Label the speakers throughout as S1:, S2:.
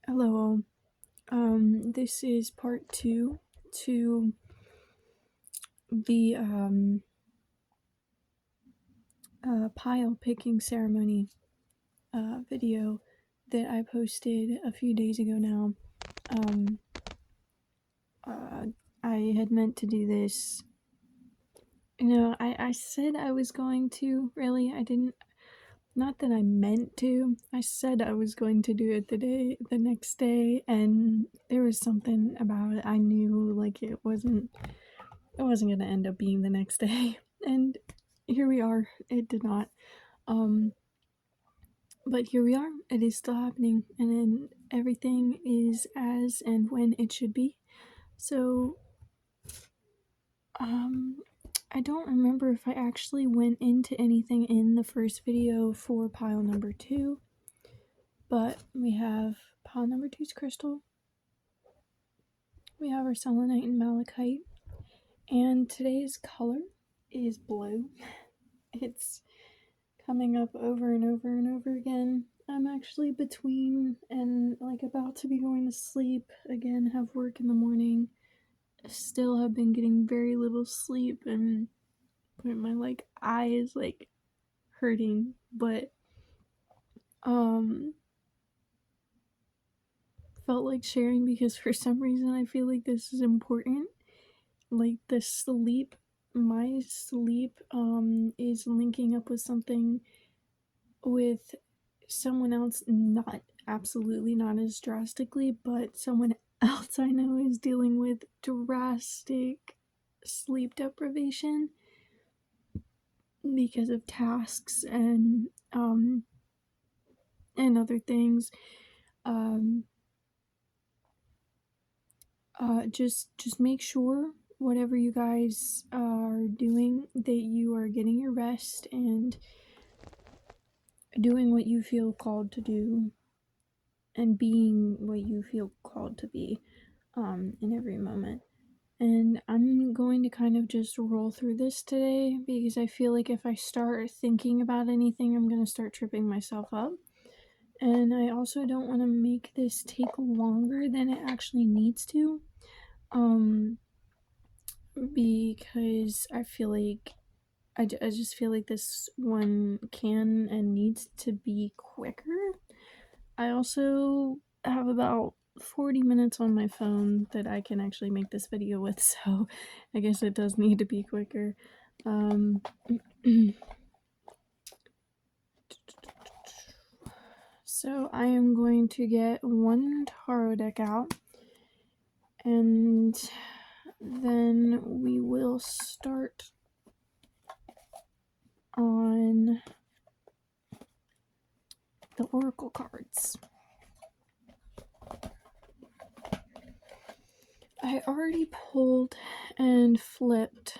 S1: Hello. This is part 2 to the pile picking ceremony video that I posted a few days ago now. Um, I had meant to do this. I said I was going to. Really, I didn't. Not that I meant to. I said I was going to do it the next day, and there was something about it. I knew like it wasn't gonna end up being the next day, and here we are. It did not. Um, but here we are. It is still happening, and then everything is as and when it should be. So, um, I don't remember if I actually went into anything in the first video for pile number 2, but we have pile number 2's crystal. We have our selenite and malachite, and today's color is blue. It's coming up over and over and over again. I'm actually between and like about to be going to sleep again, have work in the morning. Still have been getting very little sleep, and my like eye is like hurting, but felt like sharing because for some reason I feel like this is important. Like the sleep, my sleep is linking up with something with someone else, not absolutely not as drastically, but someone else I know is dealing with drastic sleep deprivation because of tasks and other things. Just make sure whatever you guys are doing that you are getting your rest and doing what you feel called to do and being what you feel called to be in every moment. And I'm going to kind of just roll through this today because I feel like if I start thinking about anything, I'm going to start tripping myself up. And I also don't want to make this take longer than it actually needs to. Because I feel like I just feel like this one can and needs to be quicker. I also have about 40 minutes on my phone that I can actually make this video with, so I guess it does need to be quicker. So I am going to get one tarot deck out, and then we will start on the oracle cards. I already pulled and flipped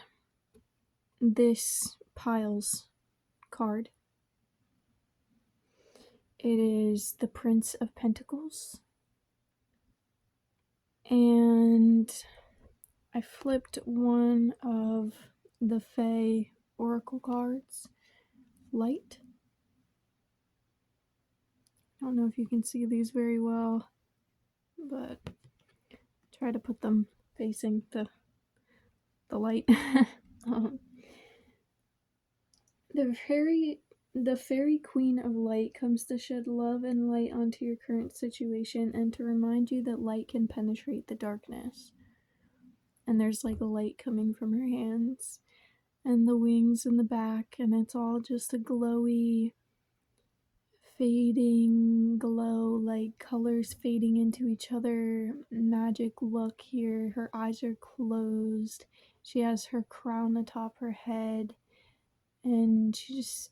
S1: this piles card. It is the Prince of Pentacles. And I flipped one of the Fae oracle cards, Light. I don't know if you can see these very well, but try to put them facing the light. The fairy queen of light comes to shed love and light onto your current situation and to remind you that light can penetrate the darkness. And there's like a light coming from her hands and the wings in the back, and it's all just a glowy, fading glow, like colors fading into each other, magic look here. Her eyes are closed. She has her crown atop her head, and she just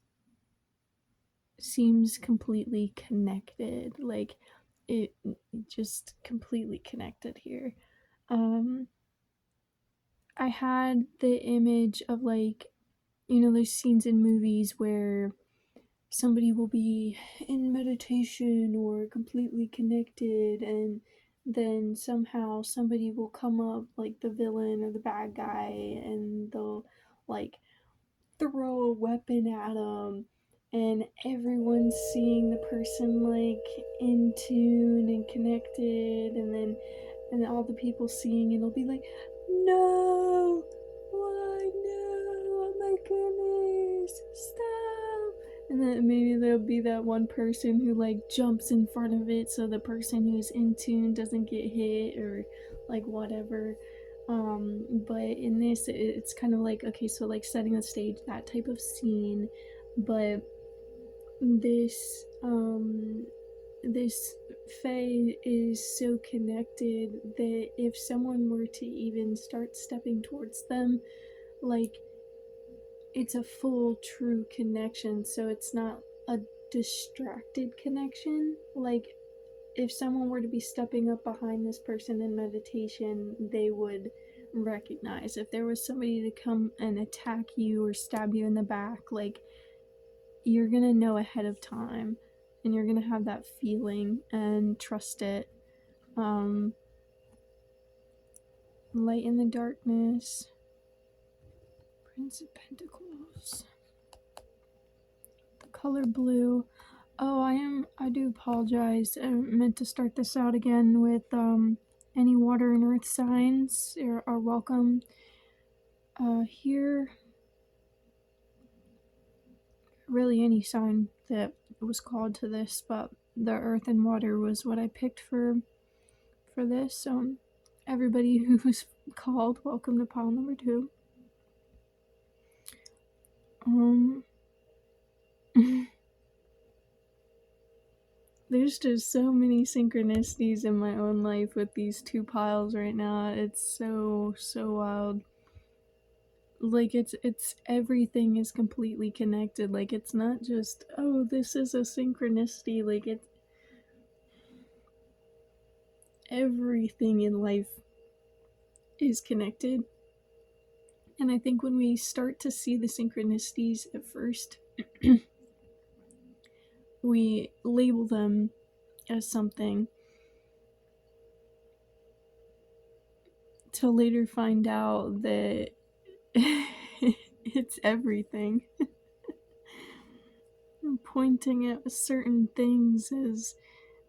S1: seems completely connected. Like it just completely connected here. I had the image of like, those scenes in movies where somebody will be in meditation or completely connected, and then somehow somebody will come up, like the villain or the bad guy, and they'll like throw a weapon at them, and everyone's seeing the person like in tune and connected, and all the people seeing it'll be like, no, why, no, oh my goodness, stop. And then maybe there'll be that one person who like jumps in front of it so the person who's in tune doesn't get hit or like whatever. But in this, it's kind of like, okay, so like setting the stage, that type of scene. But this Fae is so connected that if someone were to even start stepping towards them, like, it's a full true connection, so it's not a distracted connection. Like, if someone were to be stepping up behind this person in meditation, they would recognize. If there was somebody to come and attack you or stab you in the back, like, you're gonna know ahead of time, and you're gonna have that feeling and trust it. Light in the darkness, Prince of Pentacles, the color blue. Oh, I do apologize. I meant to start this out again with any water and earth signs are welcome. Here, really any sign that was called to this, but the earth and water was what I picked for this. So everybody who was called, welcome to pile number 2. There's just so many synchronicities in my own life with these 2 piles right now. It's so wild. Like, it's everything is completely connected. Like, it's not just, oh, this is a synchronicity. Like, it's everything in life is connected. And I think when we start to see the synchronicities at first, we label them as something, to later find out that it's everything. Pointing at certain things as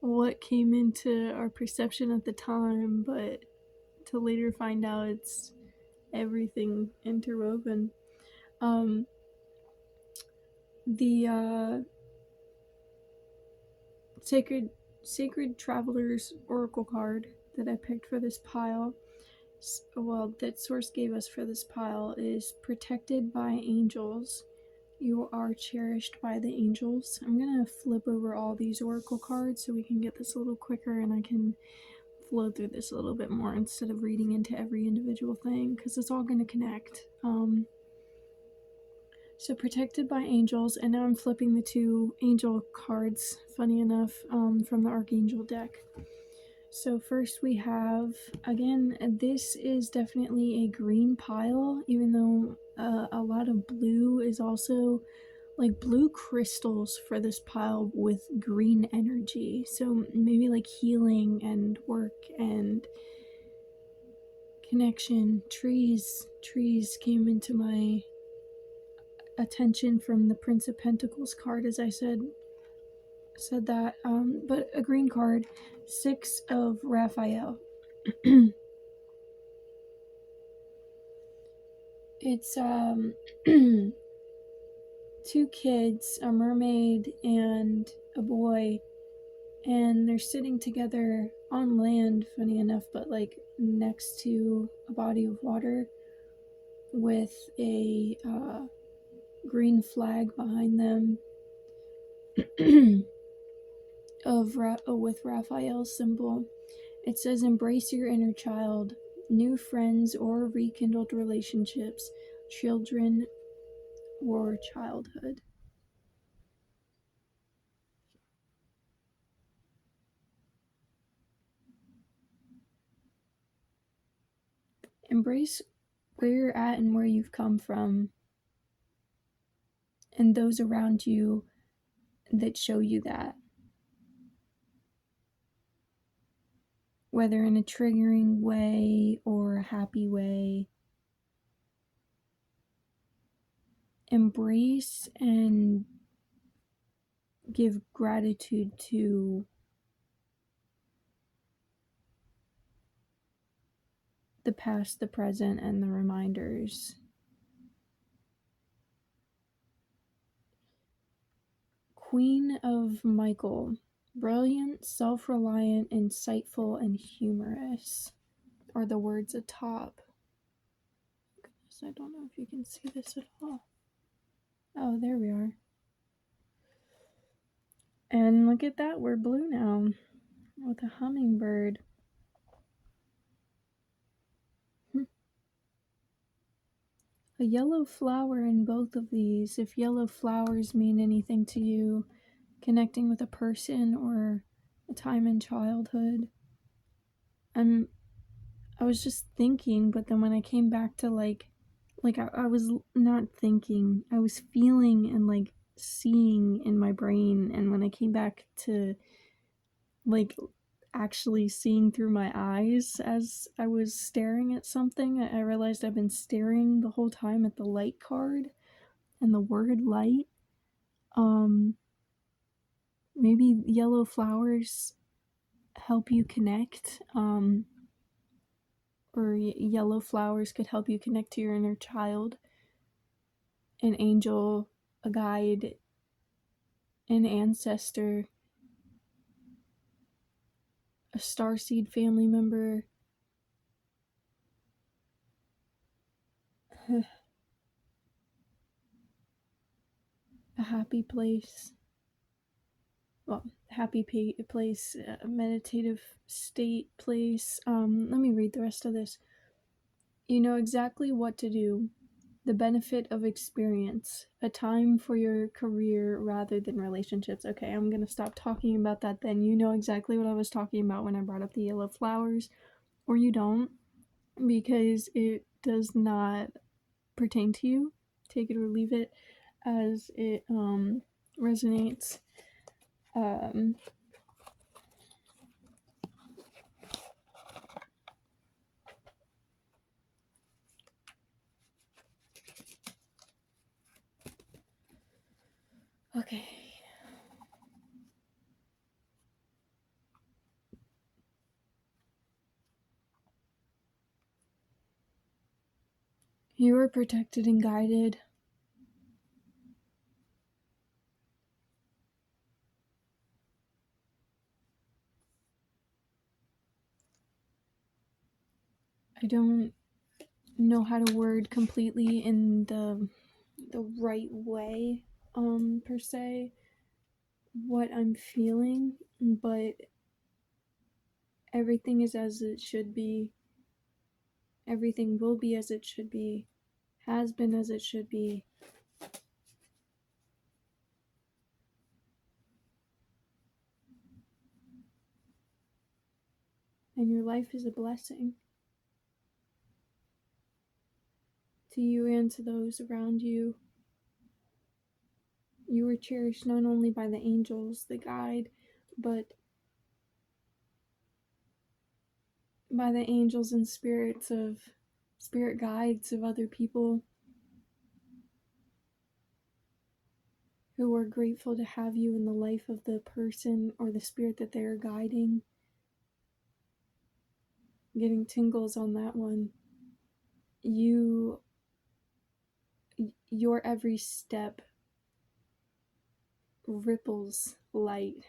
S1: what came into our perception at the time, but to later find out it's everything interwoven. The Sacred Traveler's Oracle card that I picked for this pile, well, that Source gave us for this pile, is protected by angels. You are cherished by the angels. I'm gonna flip over all these oracle cards so we can get this a little quicker and I can flow through this a little bit more instead of reading into every individual thing, because it's all gonna connect. So protected by angels, and now I'm flipping the 2 angel cards, funny enough, from the Archangel deck. So first we have, again, this is definitely a green pile, even though a lot of blue is also, like, blue crystals for this pile with green energy. So maybe like healing and work and connection. Trees came into my attention from the Prince of Pentacles card, as I said that. But a green card, 6 of Raphael. It's 2 kids, a mermaid and a boy, and they're sitting together on land, funny enough, but like next to a body of water with a green flag behind them with Raphael's symbol. It says, embrace your inner child, new friends or rekindled relationships, children or childhood. Embrace where you're at and where you've come from, and those around you that show you that. Whether in a triggering way or a happy way. Embrace and give gratitude to the past, the present, and the reminders. Queen of Michael. Brilliant, self-reliant, insightful, and humorous are the words atop. Goodness, I don't know if you can see this at all. Oh, there we are. And look at that, we're blue now with a hummingbird. A yellow flower in both of these. If yellow flowers mean anything to you, connecting with a person or a time in childhood. I was just thinking, but then when I came back to I was not thinking, I was feeling and like seeing in my brain. And when I came back to like actually seeing through my eyes as I was staring at something, I realized I've been staring the whole time at the light card and the word light. Maybe yellow flowers help you connect, or yellow flowers could help you connect to your inner child, an angel, a guide, an ancestor, a starseed family member. A happy place. Well, happy place, a meditative state place. Let me read the rest of this. You know exactly what to do. The benefit of experience. A time for your career rather than relationships. Okay, I'm gonna stop talking about that then. You know exactly what I was talking about when I brought up the yellow flowers. Or you don't, because it does not pertain to you. Take it or leave it as it resonates. Okay. You are protected and guided. I don't know how to word completely in the right way, per se, what I'm feeling, but everything is as it should be. Everything will be as it should be, has been as it should be. And your life is a blessing to you and to those around you. You are cherished not only by the angels, the guide, but by the angels and spirit guides of other people who are grateful to have you in the life of the person or the spirit that they're guiding. Getting tingles on that one. Your every step ripples light.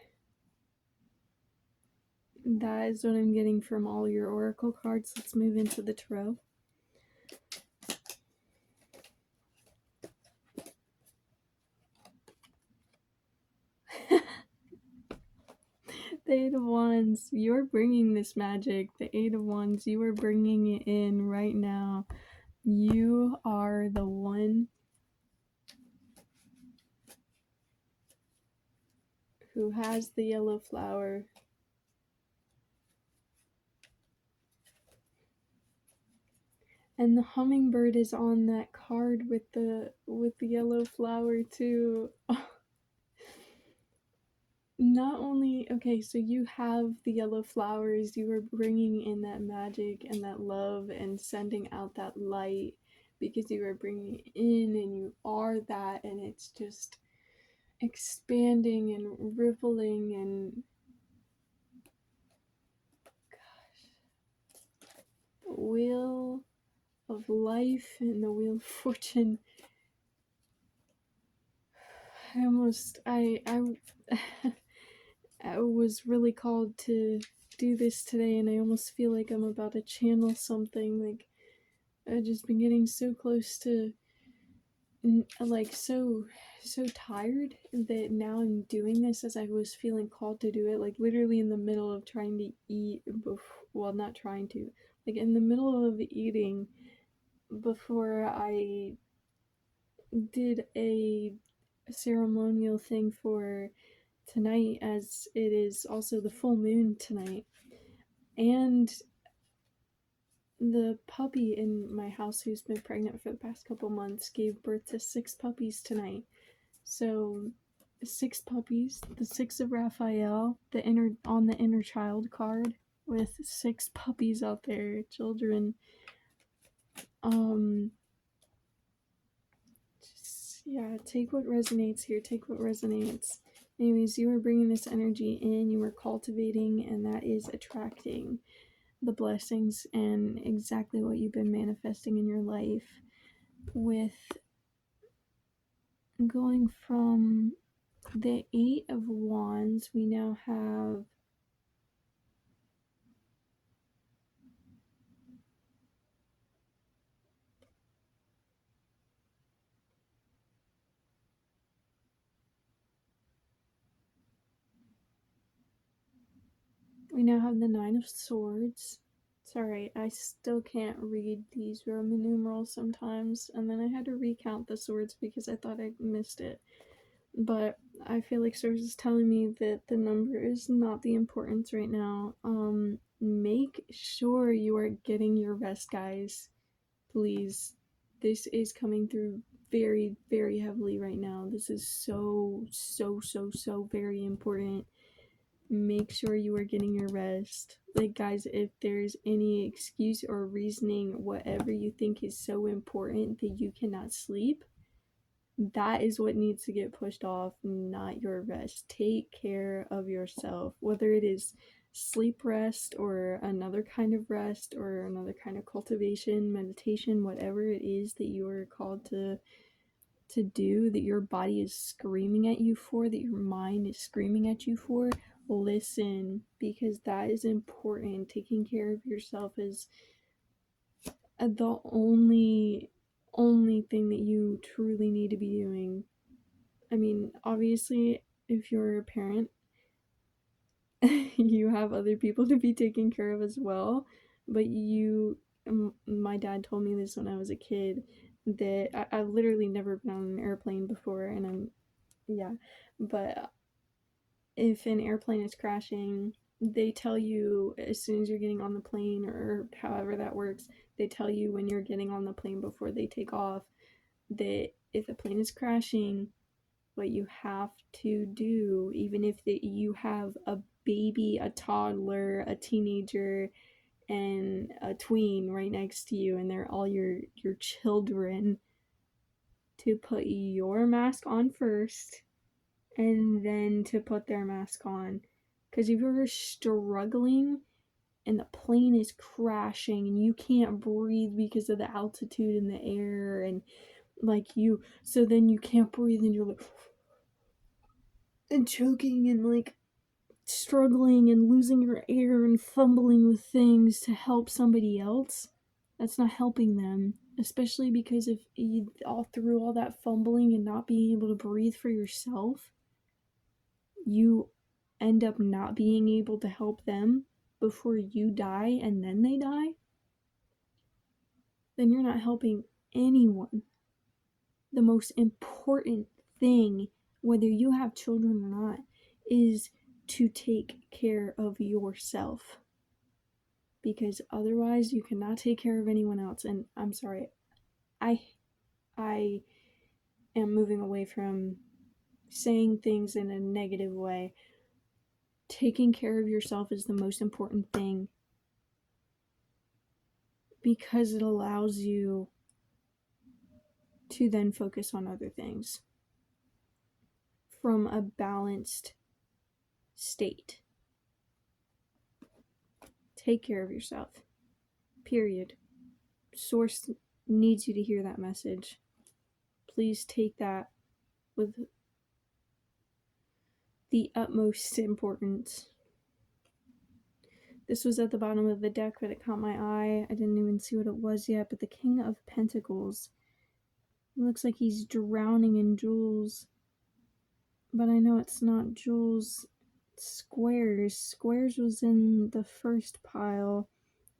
S1: That is what I'm getting from all your oracle cards. Let's move into the tarot. The Eight of Wands, you're bringing this magic. The Eight of Wands, you are bringing it in right now. You are the one who has the yellow flower. And the hummingbird is on that card with the yellow flower too. Not only, okay, so you have the yellow flowers, you are bringing in that magic and that love and sending out that light because you are bringing it in and you are that, and it's expanding and rippling and wheel of life and the wheel of fortune. I was really called to do this today, and I almost feel like I'm about to channel something. Like, I've just been getting so close to, like, so tired that now I'm doing this as I was feeling called to do it. Like, literally in the middle of trying to eat, well, not trying to, like, in the middle of eating before I did a ceremonial thing for tonight, as it is also the full moon tonight. And the puppy in my house, who's been pregnant for the past couple months, gave birth to 6 puppies tonight. So 6 puppies, the 6 of Raphael, on the inner child card, with 6 puppies out there, children. Yeah, take what resonates here. Take what resonates. Anyways, you are bringing this energy in, you are cultivating, and that is attracting the blessings and exactly what you've been manifesting in your life. With going from the 8 of Wands, we now have the 9 of Swords. Sorry, I still can't read these Roman numerals sometimes, and then I had to recount the swords because I thought I missed it. But I feel like Source is telling me that the number is not the importance right now. Make sure you are getting your rest, guys. Please. This is coming through very, very heavily right now. This is so very important. Make sure you are getting your rest. Like, guys, if there's any excuse or reasoning, whatever you think is so important that you cannot sleep, that is what needs to get pushed off, not your rest. Take care of yourself, whether it is sleep rest or another kind of rest or another kind of cultivation, meditation, whatever it is that you are called to do, that your body is screaming at you for, that your mind is screaming at you for. Listen, because that is important. Taking care of yourself is the only thing that you truly need to be doing. I mean, obviously, if you're a parent, you have other people to be taken care of as well. But my dad told me this when I was a kid, that I've literally never been on an airplane before, and yeah, but if an airplane is crashing, they tell you as soon as you're getting on the plane, or however that works, they tell you when you're getting on the plane before they take off, that if the plane is crashing, what you have to do, even if you have a baby, a toddler, a teenager, and a tween right next to you, and they're all your children, to put your mask on first and then to put their mask on. Because if you're struggling and the plane is crashing and you can't breathe because of the altitude in the air, and so then you can't breathe and you're like and choking and like struggling and losing your air and fumbling with things to help somebody else, that's not helping them. Especially because if you, all through all that fumbling and not being able to breathe for yourself, you end up not being able to help them before you die and then they die, then you're not helping anyone. The most important thing, whether you have children or not, is to take care of yourself, because otherwise you cannot take care of anyone else. And I'm sorry, I am moving away from saying things in a negative way. Taking care of yourself is the most important thing, because it allows you to then focus on other things. from a balanced state. Take care of yourself. Period. Source needs you to hear that message. Please take that with the utmost importance. This was at the bottom of the deck, but it caught my eye. I didn't even see what it was yet, but the King of Pentacles. It looks like he's drowning in jewels. But I know it's not jewels. It's squares. Squares was in the first pile.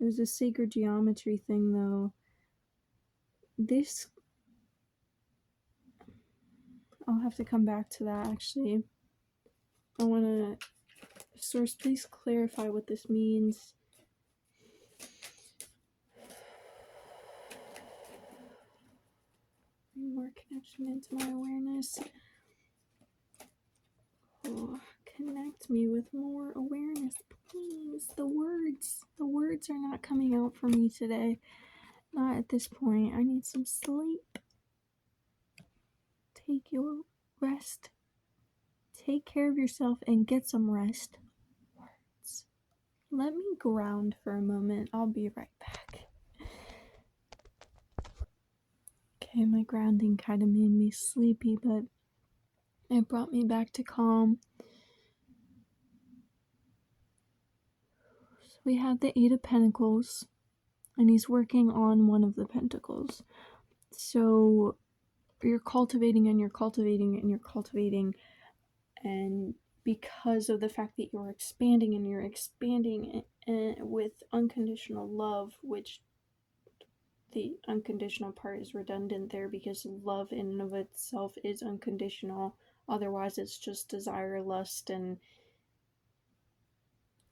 S1: It was a sacred geometry thing, though. This... I'll have to come back to that, actually. I want to... Source, please clarify what this means. More connection into my awareness. Oh, connect me with more awareness, please. The words are not coming out for me today. Not at this point. I need some sleep. Take your rest. Take care of yourself and get some rest. Words. Let me ground for a moment. I'll be right back. Okay, my grounding kind of made me sleepy, but it brought me back to calm. So we have the Eight of Pentacles, and he's working on one of the pentacles. So you're cultivating and you're cultivating and you're cultivating, and because of the fact that you're expanding and you're expanding with unconditional love, which the unconditional part is redundant there because love in and of itself is unconditional. Otherwise it's just desire, lust, and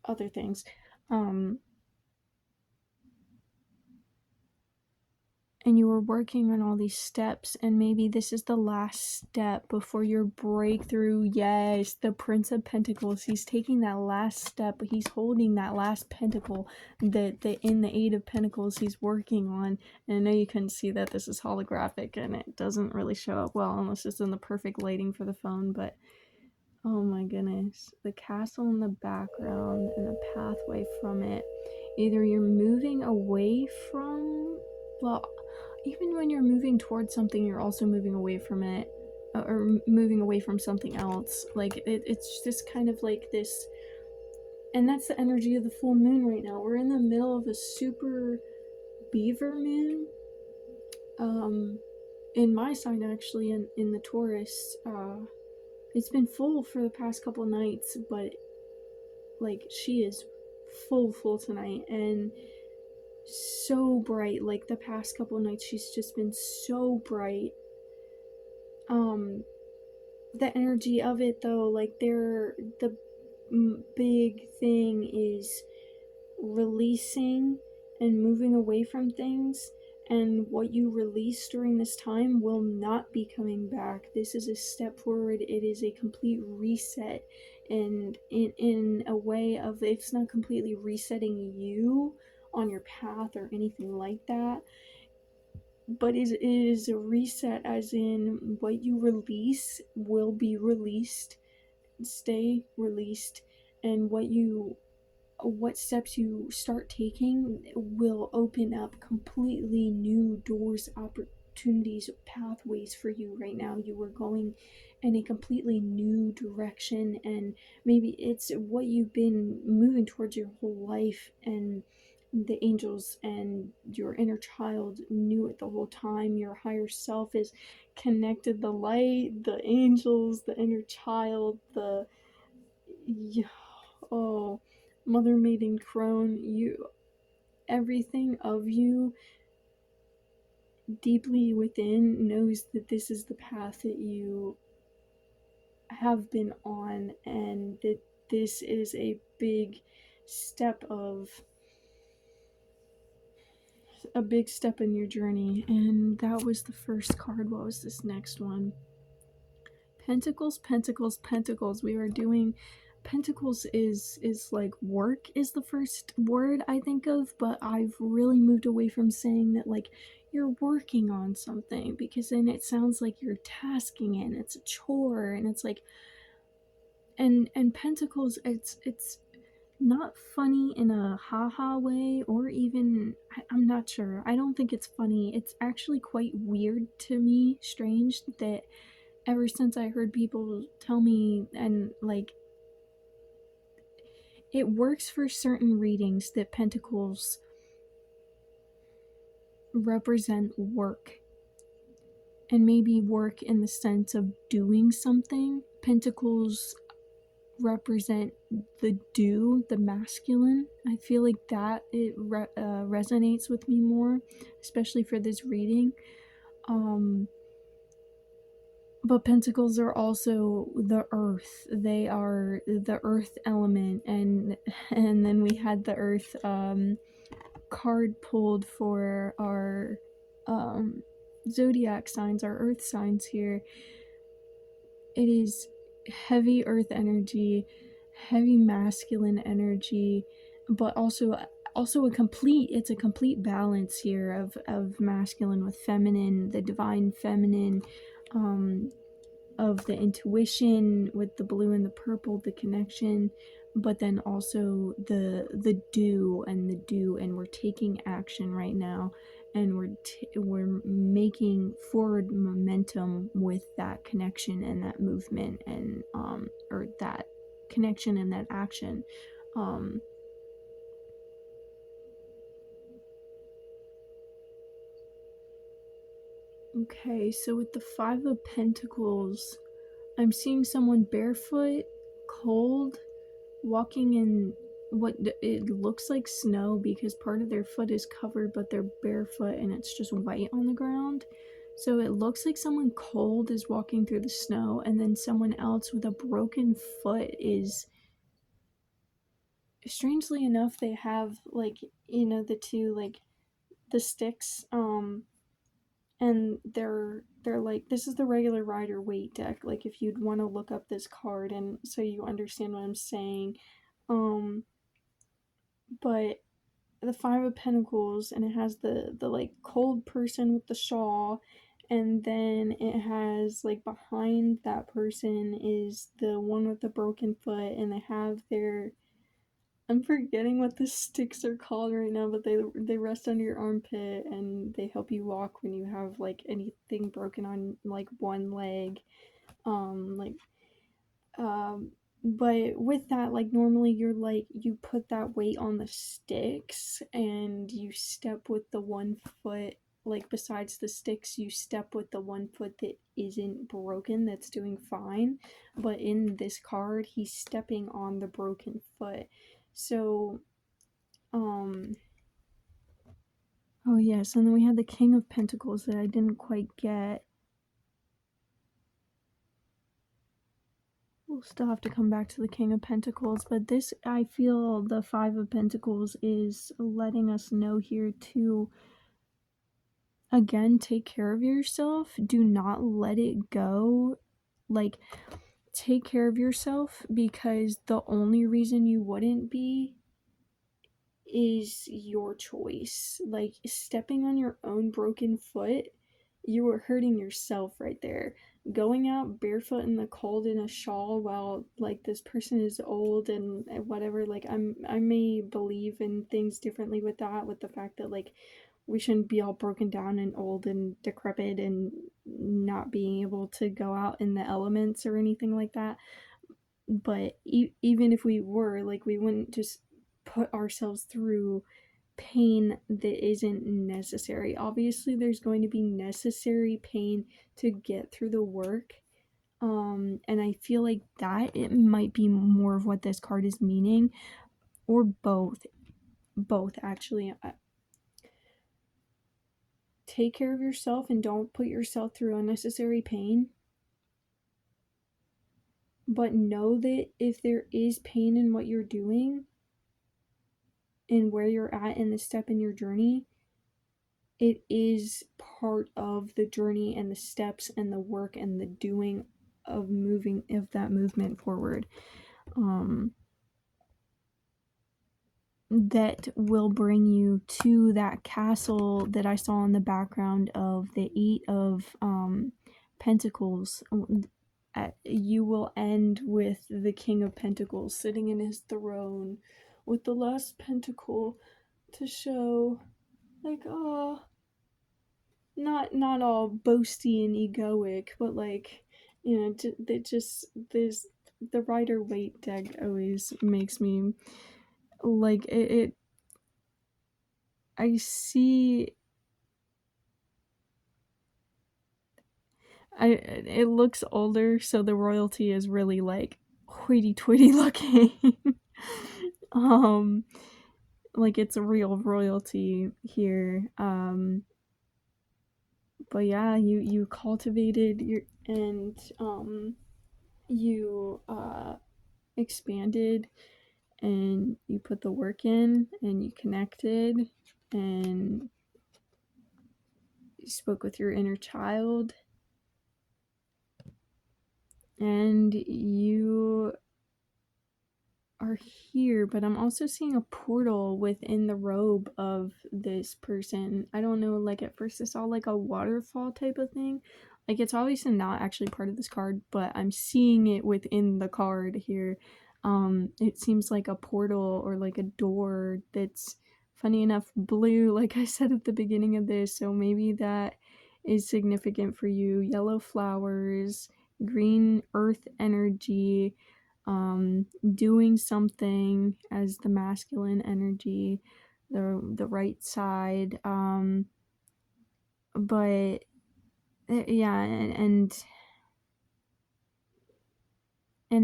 S1: other things. And you were working on all these steps, and maybe this is the last step before your breakthrough. Yes, the Prince of Pentacles, he's taking that last step, he's holding that last pentacle that in the Eight of Pentacles he's working on. And I know you couldn't see that this is holographic and it doesn't really show up well unless it's in the perfect lighting for the phone, but oh my goodness, the castle in the background and the pathway from it. Either you're moving away from, well, even when you're moving towards something, you're also moving away from it, or moving away from something else. Like, it's just kind of like this, and that's the energy of the full moon right now. We're in the middle of a super beaver moon, in my sign, actually, in the Taurus. It's been full for the past couple nights, but, like, she is full tonight, and so bright. Like, the past couple nights she's just been so bright. The energy of it, though, like, the big thing is releasing and moving away from things, and what you release during this time will not be coming back. This is a step forward. It is a complete reset, and in a way of, it's not completely resetting you on your path or anything like that, but it is a reset as in what you release will be released, stay released, and what steps you start taking will open up completely new doors, opportunities, pathways for you. Right now you are going in a completely new direction, and maybe it's what you've been moving towards your whole life, and the angels and your inner child knew it the whole time. Your higher self is connected, the light, the angels, the inner child, the Mother Maiden Crone, everything of you deeply within knows that this is the path that you have been on, and that this is a big step in your journey. And that was the first card. What was this next one? Pentacles, Pentacles, Pentacles. We are doing Pentacles is like work is the first word I think of, but I've really moved away from saying that like you're working on something, because then it sounds like you're tasking it and it's a chore, and it's like, and Pentacles, it's not funny in a haha way, or even I'm not sure. I don't think it's funny. It's actually quite weird to me, strange, that ever since I heard people tell me, and like it works for certain readings, that pentacles represent work, and maybe work in the sense of doing something. Pentacles represent the do, the masculine. I feel like that it resonates with me more, especially for this reading. But pentacles are also the earth. They are the earth element, and then we had the earth card pulled for our zodiac signs, our earth signs here. It is heavy earth energy, heavy masculine energy, but also a complete balance here of masculine with feminine, the divine feminine, of the intuition with the blue and the purple, the connection, but then also the do, and we're taking action right now, and we're making forward momentum with that connection and that movement, and or that connection and that action. Okay, so with the Five of Pentacles, I'm seeing someone barefoot, cold, walking in what it looks like snow, because part of their foot is covered, but they're barefoot and it's just white on the ground. So it looks like someone cold is walking through the snow, and then someone else with a broken foot is, strangely enough, they have like, the two, like the sticks, and they're like, this is the regular Rider Waite deck, like if you'd want to look up this card and so you understand what I'm saying. But the Five of Pentacles, and it has the like cold person with the shawl, and then it has like behind that person is the one with the broken foot, and they have their, I'm forgetting what the sticks are called right now, but they rest under your armpit and they help you walk when you have like anything broken on like one leg. Like but with that, like normally you're like, you put that weight on the sticks and you step with the one foot, like besides the sticks you step with the one foot that isn't broken, that's doing fine. But in this card he's stepping on the broken foot. So oh yes, and then we had the King of Pentacles that I didn't quite get. We'll still have to come back to the King of Pentacles, but this, I feel the Five of Pentacles is letting us know here to, again, take care of yourself. Do not let it go. Like, take care of yourself, because the only reason you wouldn't be is your choice. Like, stepping on your own broken foot, you were hurting yourself right there. Going out barefoot in the cold in a shawl while like this person is old and whatever, like I may believe in things differently with that, with the fact that like we shouldn't be all broken down and old and decrepit and not being able to go out in the elements or anything like that. But even if we were, like, we wouldn't just put ourselves through pain that isn't necessary. Obviously there's going to be necessary pain to get through the work, and I feel like that it might be more of what this card is meaning, or both actually. Take care of yourself and don't put yourself through unnecessary pain, but know that if there is pain in what you're doing and where you're at in the step in your journey, it is part of the journey and the steps and the work and the doing of moving, of that movement forward. that will bring you to that castle that I saw in the background of the Eight of Pentacles. You will end with the King of Pentacles sitting in his throne with the last pentacle to show, like, oh, not all boasty and egoic, but like, you know, there's the Rider-Waite deck always makes me like it. I see. It looks older, so the royalty is really like hoity-toity looking. um, like it's a real royalty here. But yeah, you cultivated your and you expanded and you put the work in and you connected and you spoke with your inner child and you are here, but I'm also seeing a portal within the robe of this person. I don't know, like at first I saw like a waterfall type of thing. Like it's obviously not actually part of this card, but I'm seeing it within the card here. It seems like a portal or like a door that's funny enough blue, like I said at the beginning of this, so maybe that is significant for you. Yellow flowers, green earth energy, doing something as the masculine energy, the right side, but yeah, and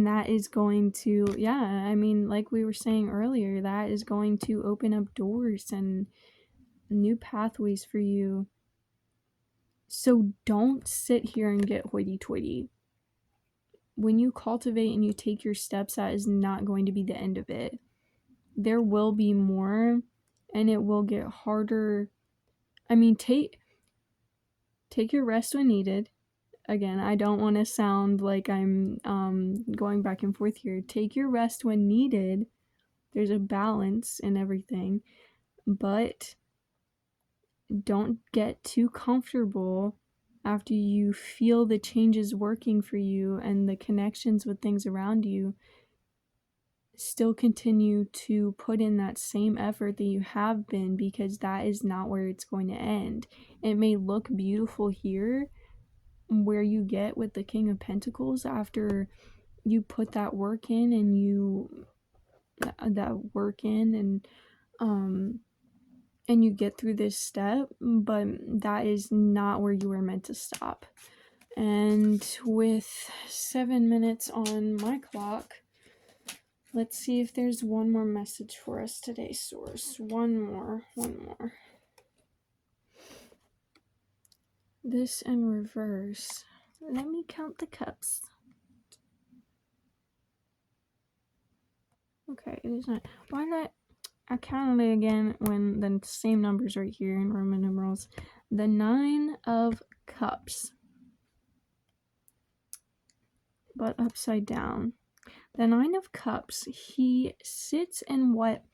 S1: that is going to, yeah, I mean, like we were saying earlier, that is going to open up doors and new pathways for you. So don't sit here and get hoity-toity. When you cultivate and you take your steps, that is not going to be the end of it. There will be more and it will get harder. I mean, take your rest when needed. Again, I don't want to sound like I'm going back and forth here. Take your rest when needed. There's a balance in everything, but don't get too comfortable after you feel the changes working for you and the connections with things around you. Still continue to put in that same effort that you have been, because that is not where it's going to end. It may look beautiful here where you get with the King of Pentacles after you put that work in and and you get through this step, but that is not where you were meant to stop. And with 7 minutes on my clock, let's see if there's one more message for us today, Source. One more. This in reverse. Let me count the cups. Okay, it is not. Why not? I counted it again when the same numbers right here in Roman numerals. The 9 of Cups, but upside down. The 9 of Cups, he sits in what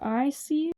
S1: I see